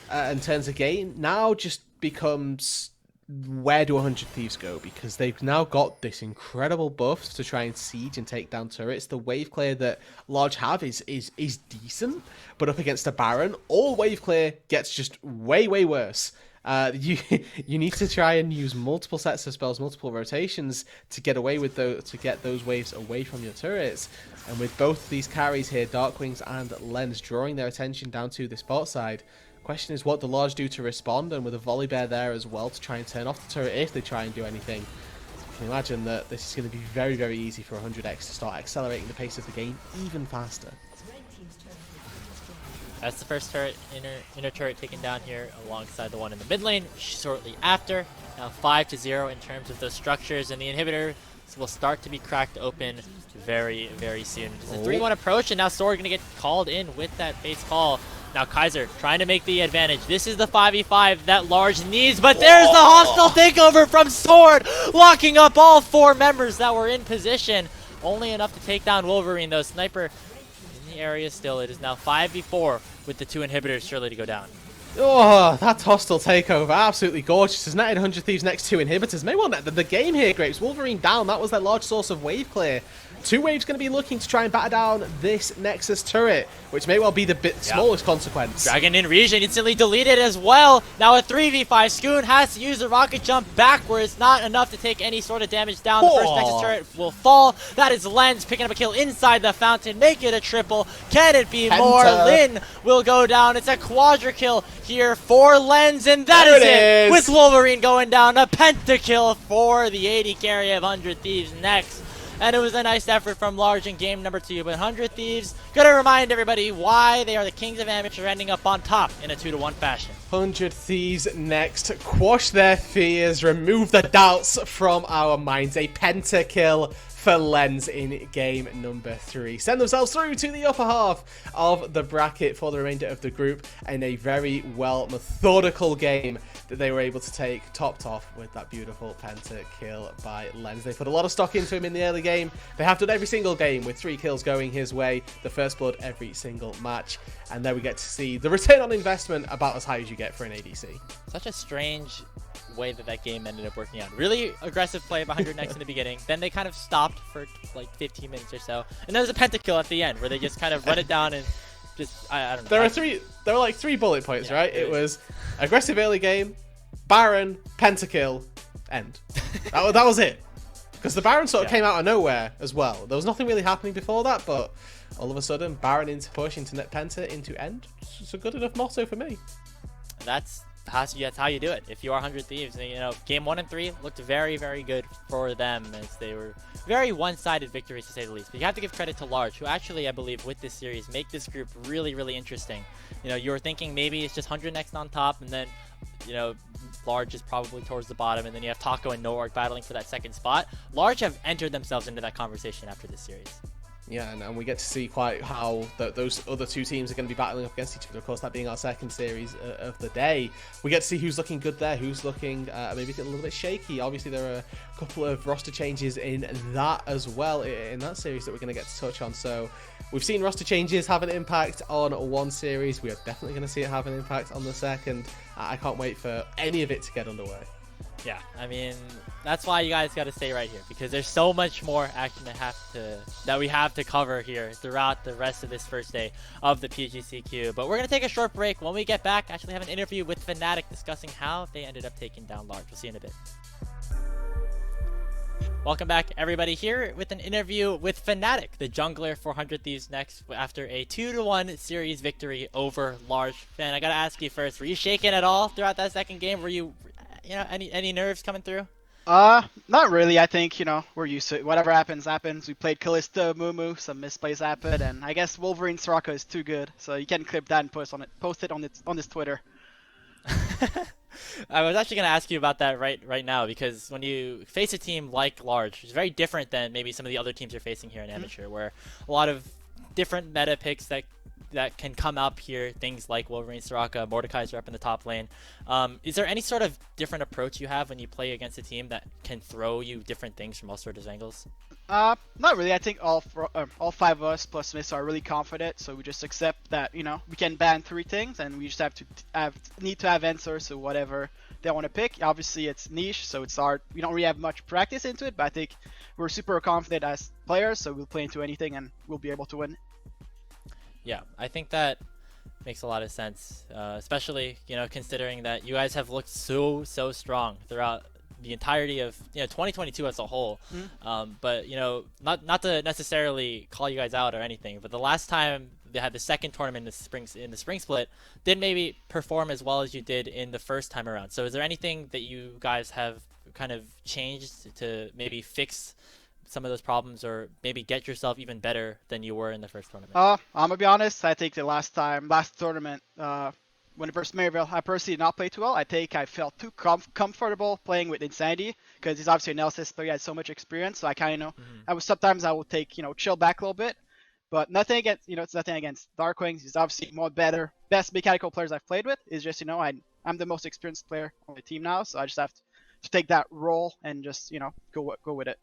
and turns again, now just becomes, where do 100 Thieves go? Because they've now got this incredible buff to try and siege and take down turrets. The wave clear that Large have is decent, but up against a Baron, all wave clear gets just way worse. You need to try and use multiple sets of spells, multiple rotations to get away with to get those waves away from your turrets. And with both these carries here, Darkwings and Lens, drawing their attention down to the spot side. Question is, what the Large do to respond, and with a Volley Bear there as well to try and turn off the turret if they try and do anything. You can imagine that this is going to be very easy for 100x to start accelerating the pace of the game even faster. That's the first turret, inner turret taken down here alongside the one in the mid lane shortly after. Now 5-0 in terms of those structures, and the inhibitor will start to be cracked open very soon. It's a 3-1 approach, and now Sword going to get called in with that base call. Now Kaiser trying to make the advantage. This is the 5v5 that Large needs, but there's the hostile takeover from Sword, locking up all 4 members that were in position. Only enough to take down Wolverine, though. Sniper in the area still. It is now 5v4 with the 2 inhibitors surely to go down. Oh, that hostile takeover, absolutely gorgeous. Has netted 100 Thieves next 2 inhibitors. May well net the game here, Grapes. Wolverine down, that was their large source of wave clear. 2 waves going to be looking to try and batter down this Nexus turret, which may well be the smallest consequence. Dragon in region instantly deleted as well. Now a 3v5. Scoon has to use the rocket jump backwards. Not enough to take any sort of damage down. The first Nexus turret will fall. That is Lens picking up a kill inside the fountain. Make it a triple. Can it be more? Lin will go down. It's a quadra kill here for Lens, and that is it. With Wolverine going down. A pentakill for the 80 carry of 100 Thieves next. And it was a nice effort from Large in game number 2. But 100 Thieves, gotta remind everybody why they are the kings of amateur, ending up on top in a 2-1 fashion. 100 Thieves next. Quash their fears, remove the doubts from our minds. A pentakill for Lens in game number 3. Send themselves through to the upper half of the bracket for the remainder of the group in a very well methodical game that they were able to take, topped off with that beautiful pentakill by Lens. They put a lot of stock into him in the early game. They have done every single game with 3 kills going his way, the first blood every single match. And there we get to see the return on investment about as high as you get for an ADC. Such a strange way that game ended up working out. Really aggressive play of 100 next in the beginning. Then they kind of stopped for like 15 minutes or so. And there was a pentakill at the end where they just kind of run it down and just, I don't know. There were like 3 bullet points, yeah, right? It was aggressive early game, Baron, pentakill, end. that was it. Because the Baron sort of came out of nowhere as well. There was nothing really happening before that, but all of a sudden, Baron into push, into net penta, into end. It's a good enough motto for me. That's how you do it. If you are 100 Thieves, you know, game 1 and 3 looked very good for them, as they were very one-sided victories to say the least. But you have to give credit to Large, who actually, I believe, with this series, make this group really interesting. You know, you were thinking maybe it's just 100 next on top, and then you know, Large is probably towards the bottom, and then you have Taco and No-Org battling for that second spot. Large have entered themselves into that conversation after this series. Yeah, and we get to see quite how those other two teams are going to be battling up against each other. Of course, that being our second series of the day, we get to see who's looking good there, who's looking maybe a little bit shaky. Obviously, there are a couple of roster changes in that as well, in that series that we're going to get to touch on. So we've seen roster changes have an impact on one series. We are definitely going to see it have an impact on the second. I can't wait for any of it to get underway. Yeah, I mean, that's why you guys got to stay right here, because there's so much more action that we have to cover here throughout the rest of this first day of the PGCQ. But we're going to take a short break. When we get back, actually have an interview with Fnatic discussing how they ended up taking down Large. We'll see you in a bit. Welcome back, everybody, here with an interview with Fnatic, the jungler for 100 Thieves next after a 2-1 series victory over Large. Fan, I got to ask you first, were you shaken at all throughout that second game? Were you know, any nerves coming through? Not really. I think, we're used to it. Whatever happens, happens. We played Kalista, Mumu, some misplays happened, and I guess Wolverine Soraka is too good, so you can clip that and post it on his Twitter. I was actually going to ask you about that right now, because when you face a team like Large, it's very different than maybe some of the other teams you're facing here in Amateur, where a lot of different meta picks that can come up here, things like Wolverine, Soraka, Mordekaiser up in the top lane. Is there any sort of different approach you have when you play against a team that can throw you different things from all sorts of angles? Not really. I think all five of us plus Miss are really confident, so we just accept that, we can ban 3 things, and we just need to have answers to whatever they want to pick. Obviously, it's niche, so it's hard. We don't really have much practice into it, but I think we're super confident as players, so we'll play into anything and we'll be able to win. Yeah, I think that makes a lot of sense, especially, considering that you guys have looked so strong throughout the entirety of 2022 as a whole. But not to necessarily call you guys out or anything, but the last time they had the second tournament in the spring split didn't maybe perform as well as you did in the first time around. So is there anything that you guys have kind of changed to maybe fix some of those problems, or maybe get yourself even better than you were in the first tournament? I'm gonna be honest. I think the last tournament, when it first Maryville, I personally did not play too well. I think I felt too comfortable playing with Insanity, because he's obviously an LCS player, he has so much experience. So I kind of sometimes I will take chill back a little bit, but nothing against it's nothing against Darkwings. He's obviously best mechanical players I've played with. It's just I'm the most experienced player on the team now, so I just have to take that role and just go with it.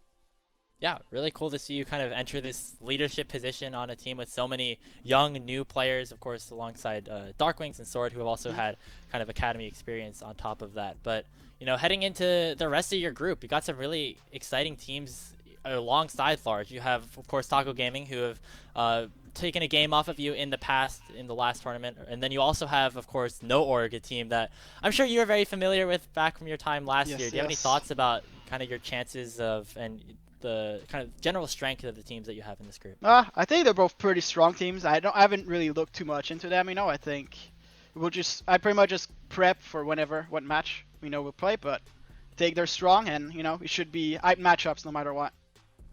Yeah, really cool to see you kind of enter this leadership position on a team with so many young, new players, of course, alongside Darkwings and Sword, who have also had kind of academy experience on top of that. But, heading into the rest of your group, you got some really exciting teams alongside Large. You have, of course, Taco Gaming, who have taken a game off of you in the past, in the last tournament. And then you also have, of course, No-Org, a team that I'm sure you're very familiar with back from your time last year. Do you have any thoughts about kind of your chances of, and the kind of general strength of the teams that you have in this group? I think they're both pretty strong teams. I haven't really looked too much into them. I think I pretty much just prep for what match we'll play. But I think they're strong, and it should be hype matchups no matter what.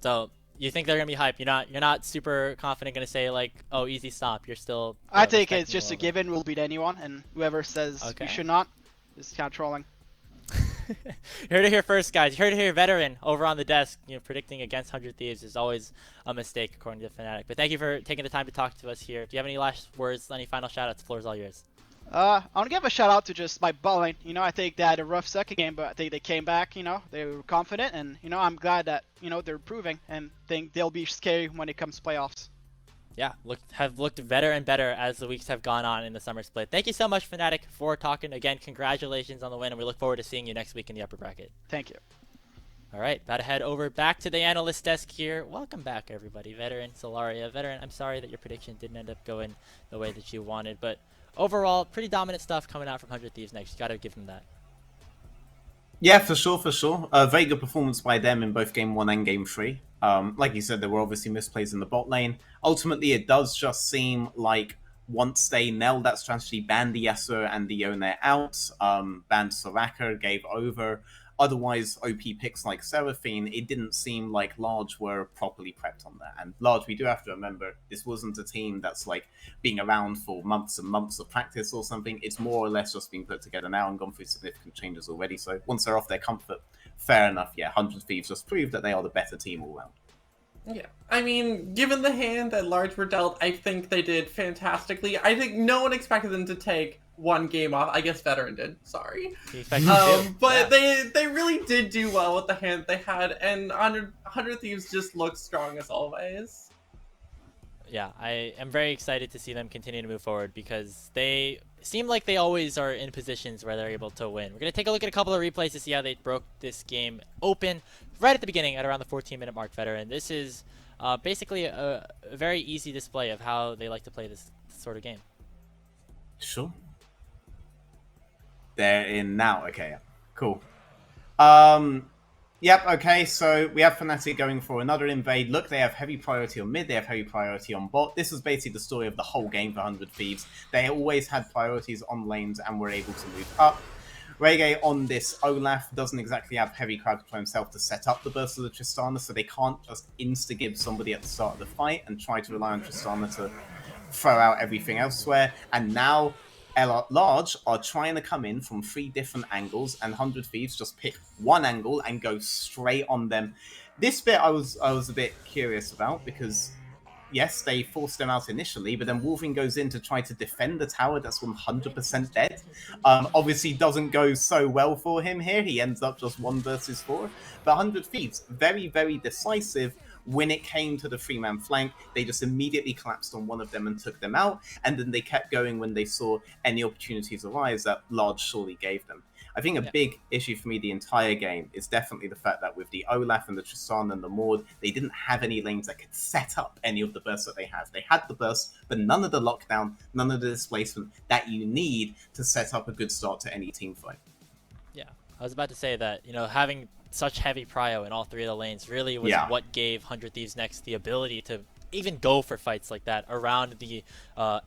So you think they're gonna be hype? You're not super confident gonna say like, oh, easy stop. You're still. I think it's just a given. We'll beat anyone, and whoever says we should not is kind of trolling. You heard it here first, guys. You heard it here, veteran over on the desk. Predicting against 100 Thieves is always a mistake, according to Fnatic. But thank you for taking the time to talk to us here. Do you have any last words, any final shout-outs? The floor is all yours. I want to give a shout out to just my bot lane. I think they had a rough second game, but I think they came back. They were confident, and I'm glad that they're improving, and think they'll be scary when it comes to playoffs. Yeah, have looked better and better as the weeks have gone on in the summer split. Thank you so much, Fnatic, for talking. Again, congratulations on the win, and we look forward to seeing you next week in the upper bracket. Thank you. All right, about to head over back to the analyst desk here. Welcome back, everybody. Veteran, Solaria. Veteran, I'm sorry that your prediction didn't end up going the way that you wanted, but overall, pretty dominant stuff coming out from 100 Thieves next. You got to give them that. Yeah, for sure. Very good performance by them in both Game 1 and Game 3. Like you said, there were obviously misplays in the bot lane. Ultimately, it does just seem like once they nailed that strategy, banned the Yasuo and the Yone out, banned Soraka, gave over, otherwise OP picks like Seraphine, it didn't seem like Large were properly prepped on that. And Large, we do have to remember, this wasn't a team that's like being around for months and months of practice or something. It's more or less just being put together now and gone through significant changes already. So once they're off their comfort, fair enough. Yeah, 100 Thieves just proved that they are the better team all round. Yeah, I mean, given the hand that Large were dealt, I think they did fantastically. I think no one expected them to take one game off. I guess Veteran did. Sorry. But they really did do well with the hand they had, and 100 Thieves just looked strong as always. Yeah, I am very excited to see them continue to move forward because they seem like they always are in positions where they're able to win. We're going to take a look at a couple of replays to see how they broke this game open right at the beginning at around the 14-minute mark, Veteran. This is basically a very easy display of how they like to play this sort of game. Sure. They're in now. Okay, cool. Yep, okay, so we have Fnatic going for another invade. Look, they have heavy priority on mid, they have heavy priority on bot. This was basically the story of the whole game for 100 Thieves. They always had priorities on lanes and were able to move up. Reggae on this Olaf doesn't exactly have heavy crowd control himself to set up the burst of the Tristana, so they can't just insta-give somebody at the start of the fight and try to rely on Tristana to throw out everything elsewhere. And now Large are trying to come in from 3 different angles, and 100 Thieves just pick one angle and go straight on them. This bit I was a bit curious about, because yes, they forced them out initially, but then Wolverine goes in to try to defend the tower that's 100% dead. Obviously doesn't go so well for him here. He ends up just 1 versus 4. But 100 Thieves, very, very decisive. When it came to the 3-man flank, they just immediately collapsed on one of them and took them out, and then they kept going when they saw any opportunities arise that Large surely gave them. I think a big issue for me the entire game is definitely the fact that with the Olaf and the Tristan and the Maud, they didn't have any lanes that could set up any of the bursts that they have. They had the burst, but none of the lockdown, none of the displacement that you need to set up a good start to any team fight. Yeah, I was about to say that, you know, having such heavy prio in all 3 of the lanes really was what gave 100 Thieves Next the ability to even go for fights like that around the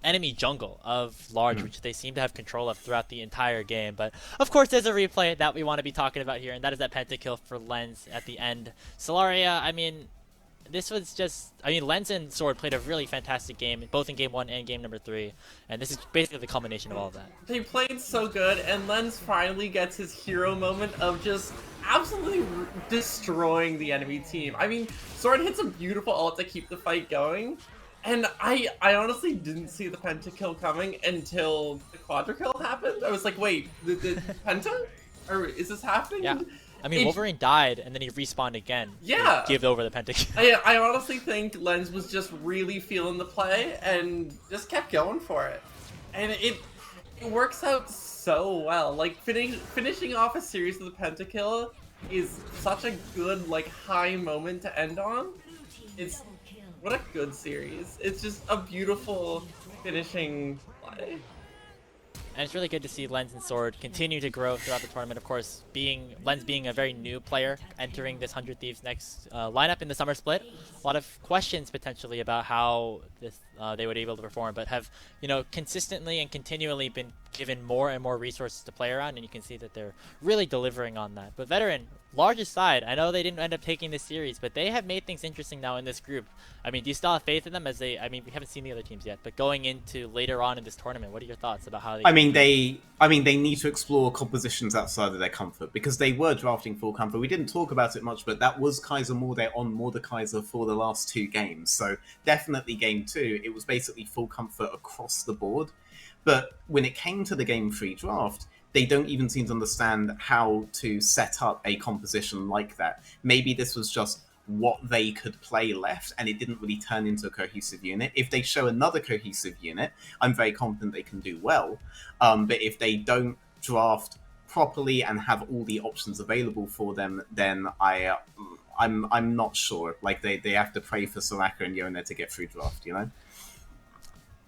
enemy jungle of Large, which they seem to have control of throughout the entire game. But of course, there's a replay that we want to be talking about here, and that is that pentakill for Lens at the end. Solaria, I mean, this was just, I mean, Lens and Sword played a really fantastic game, both in game 1 and game number 3, and this is basically the culmination of all of that. They played so good, and Lens finally gets his hero moment of just absolutely destroying the enemy team. I mean, Sword hits a beautiful ult to keep the fight going, and I honestly didn't see the pentakill coming until the quadra-kill happened. I was like, wait, the penta? Or is this happening? Yeah. I mean, Wolverine died, and then he respawned again. Yeah. To give over the pentakill. I honestly think Lens was just really feeling the play and just kept going for it. And it works out so well. Like, finishing off a series with a pentakill is such a good, like, high moment to end on. It's... what a good series. It's just a beautiful finishing play. And it's really good to see Lens and Sword continue to grow throughout the tournament. Of course, Lens being a very new player entering this 100 Thieves Next lineup in the summer split. A lot of questions potentially about how they would be able to perform, but have, you know, consistently and continually been given more and more resources to play around, and you can see that they're really delivering on that. But Veteran, largest side, I know they didn't end up taking this series, but they have made things interesting now in this group. I mean, do you still have faith in them as they, I mean, we haven't seen the other teams yet, but going into later on in this tournament, what are your thoughts about how they... I mean, they need to explore compositions outside of their comfort, because they were drafting full comfort. We didn't talk about it much, but that was Kaiser Morde on Mordekaiser for the last 2 games. So definitely game 2, it was basically full comfort across the board. But when it came to the game 3 draft, they don't even seem to understand how to set up a composition like that. Maybe this was just what they could play left, and it didn't really turn into a cohesive unit. If they show another cohesive unit, I'm very confident they can do well. But if they don't draft properly and have all the options available for them, then I'm not sure. Like, they have to pray for Soraka and Yona to get through draft, you know?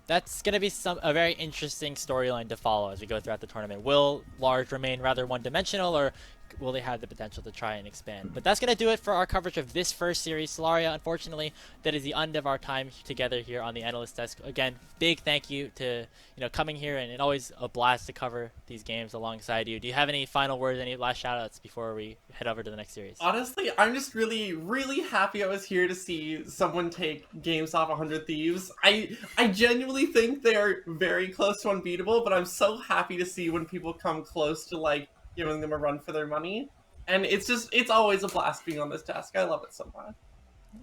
That's going to be a very interesting storyline to follow as we go throughout the tournament. Will Large remain rather one-dimensional, or will they have the potential to try and expand? But that's going to do it for our coverage of this first series. Solaria, unfortunately, that is the end of our time together here on the analyst desk. Again, big thank you to coming here, and always a blast to cover these games alongside you. Do you have any final words, any last shout-outs before we head over to the next series? Honestly, I'm just really, really happy I was here to see someone take games off 100 Thieves. I genuinely think they're very close to unbeatable, but I'm so happy to see when people come close to, like, giving them a run for their money. And it's always a blast being on this desk. I love it so much.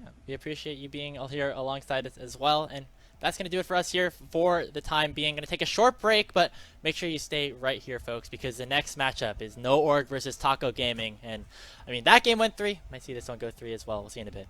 Yeah, we appreciate you being all here alongside us as well. And that's going to do it for us here for the time being. Going to take a short break, but make sure you stay right here, folks, because the next matchup is No Org versus Taco Gaming. And, I mean, that game went 3. Might see this one go 3 as well. We'll see you in a bit.